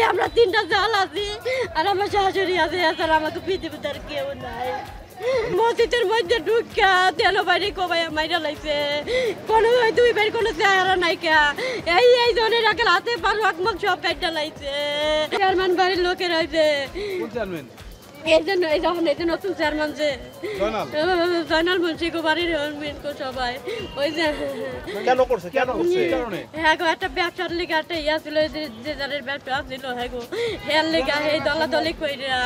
আমরা তিনটা জাল আছি আর আমার শাশুড়ি আছে, এছাড়া আমাকে পৃথিবীতে আর কেউ নাই। মসজিদের মধ্যে ঢুকা তেল বাইরে কবাই মাইরা লাইছে, কোনো দুই বের কোনো চেহারা নাই কে, এই জনের আগে হাতে পারো আকমক সব কাইটা লাইছে। চেয়ারম্যান বাড়ির লোকের হয়েছে নতুন চেয়ারম্যান যে জয়নাল মুন্সি বাড়ির সবাই ওই যে একটা ব্যবসার লিগে একটা ইয়া ছিল, যে যাদের ব্যবসা ছিল হ্যাঁ গো হেয়ার লিগা এই দলাদলি কইরা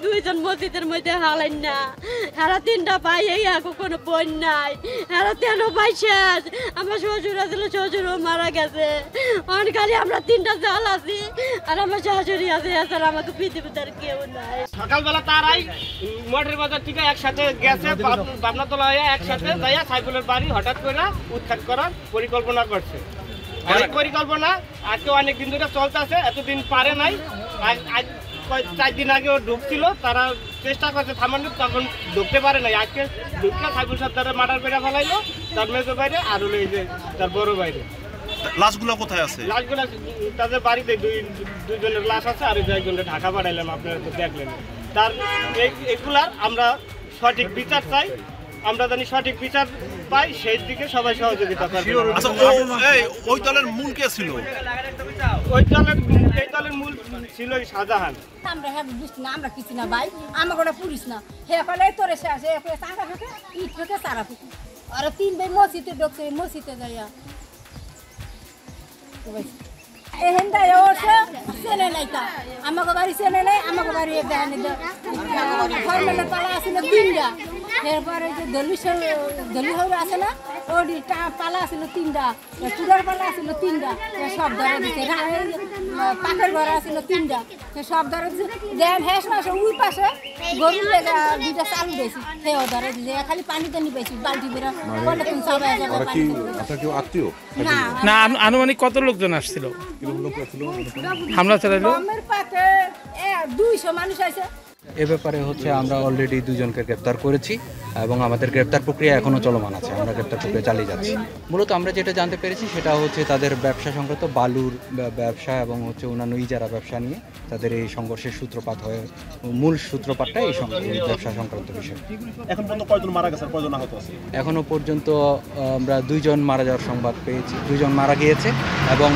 দুইজন মসজিদের মধ্যে হালাইন না, হারা তিনটা পাই এই কোনো বই নাই, হারা তেল পাই শেষ। আমার শ্বশুর আছিল, শ্বশুরও মারা গেছে, অনকালে আমরা তিনটা জাল আছি আর আমার শাশুড়ি আছে, এছাড়া আমাকে পৃথিবীতে আর কেউ নাই। সকালবেলা তারাই মোটরের বাজার থেকে একসাথে গেছে, বাবনাতলা হয়ে একসাথে যাইয়া সাইফুলের বাড়ি হঠাৎ করে উৎখাত করার পরিকল্পনা করছে। অনেক পরিকল্পনা আজকে অনেক দিন ধরে চলতেছে, এতদিন পারে নাই। আজ 4 দিন আগে ও ঢুকছিল, তারা চেষ্টা করছে থামানোর, তখন ঢুকতে পারে নাই। আজকে ঢুকলে সাইফুল সাহেব তারা মার্ডার করে ফেলাইলো, তার মেজো বাইরে আর হলো এই যে তার বড় বাইরে। লাশগুলো কোথায় আছে? লাশগুলো তাদের বাড়িতে দুইজনের লাশ আছে, আর একজনের ঢাকা পাঠাইলাম, আপনারা তো দেখলেন। তার এগুলার আমরা সঠিক বিচার চাই, আমরা জানি সঠিক বিচার পাই, সেই দিকে সবাই সহযোগিতা করবে। ওই দলের মূল কে ছিল? এই দলের মূল ছিল শাহজাহান। আমরা হ্যাঁ বুঝছি না, আমরা কিছু না ভাই, আমাকে ওটা পুলিশ না হে কলে তোরে শেষে চাঁদা ফেঁকে ইট ফেঁকে সারা ফেঁকে আর 3 ভাই মসজিদে ঢুকছে, মসজিদে যাইয়া এহেন দায় ওরছে চেনে নাই তা, আমাকে বাড়ি চেনে নাই, আমাকে বাড়ি দেখেন ফর্মেলের পালা আসছিল 3টা, এরপরে যে দলি হৌর আছে না ওর পালা আসছিল 3টা, চুলার পালা আসছিল 3টা, সব ধরে দিচ্ছে। পাখের ঘর আসছিল 3টা, সব ধরে দিচ্ছে। দেন হেস মাসে ওই পাশে গরুর লেগে 2টা চালু দিয়েছি, সেও ধরে দিচ্ছে। খালি পানিতে নিয়ে পেয়েছি বালতি বেরো বলে তুমি সবাই না। আনুমানিক কত লোকজন আসছিল হামলা চালাইলো? 200 মানুষ আছে। এ ব্যাপারে হচ্ছে আমরা অলরেডি 2 জনকে গ্রেপ্তার করেছি এবং আমাদের গ্রেপ্তার প্রক্রিয়া এখনও চলমান আছে, আমরা গ্রেপ্তার প্রক্রিয়া চালিয়ে যাচ্ছি। মূলত আমরা যেটা জানতে পেরেছি সেটা হচ্ছে তাদের ব্যবসা সংক্রান্ত বালুর ব্যবসা এবং হচ্ছে অন্যান্য ইজারা ব্যবসা নিয়ে তাদের এই সংঘর্ষের সূত্রপাত হয়ে, মূল সূত্রপাতটা এই ব্যবসা সংক্রান্ত বিষয়। এখন পর্যন্ত কয়জন মারা গেছে আর কয়জন আহত আছে? এখনও পর্যন্ত আমরা 2 জন মারা যাওয়ার সংবাদ পেয়েছি, 2 জন মারা গিয়েছে এবং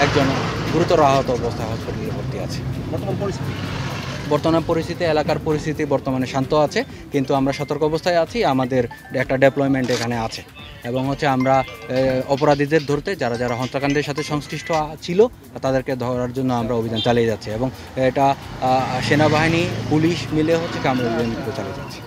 একজন গুরুতর আহত অবস্থায় হসপিটালে ভর্তি আছে। বর্তমান পরিস্থিতি, এলাকার পরিস্থিতি বর্তমানে শান্ত আছে, কিন্তু আমরা সতর্ক অবস্থায় আছি। আমাদের একটা ডেপ্লয়মেন্ট এখানে আছে এবং হচ্ছে আমরা অপরাধীদের ধরতে যারা যারা হত্যাকাণ্ডের সাথে সংশ্লিষ্ট ছিল তাদেরকে ধরার জন্য আমরা অভিযান চালিয়ে যাচ্ছি এবং এটা সেনাবাহিনী পুলিশ মিলে হচ্ছে আমরা অভিযান চালিয়ে যাচ্ছি।